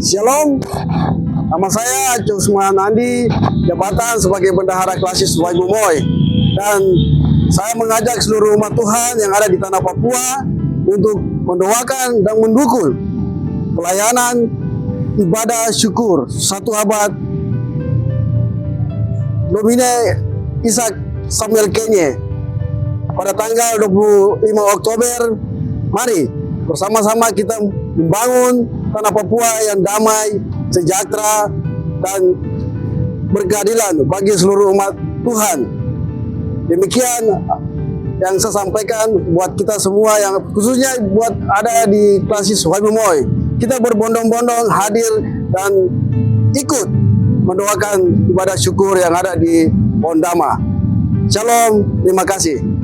Shalom, nama saya Cusman Andi, jabatan sebagai bendahara klasis Waibumoy. Dan saya mengajak seluruh umat Tuhan yang ada di tanah Papua untuk mendoakan dan mendukung pelayanan ibadah syukur 1 abad Domine Ishak Samuel Kenye pada tanggal 25 Oktober. Mari bersama-sama kita membangun tanah Papua yang damai, sejahtera, dan berkeadilan bagi seluruh umat Tuhan. Demikian yang saya sampaikan buat kita semua, yang khususnya buat ada di klasis Waibumoy. Kita berbondong-bondong hadir dan ikut mendoakan ibadah syukur yang ada di Pondama. Shalom, terima kasih.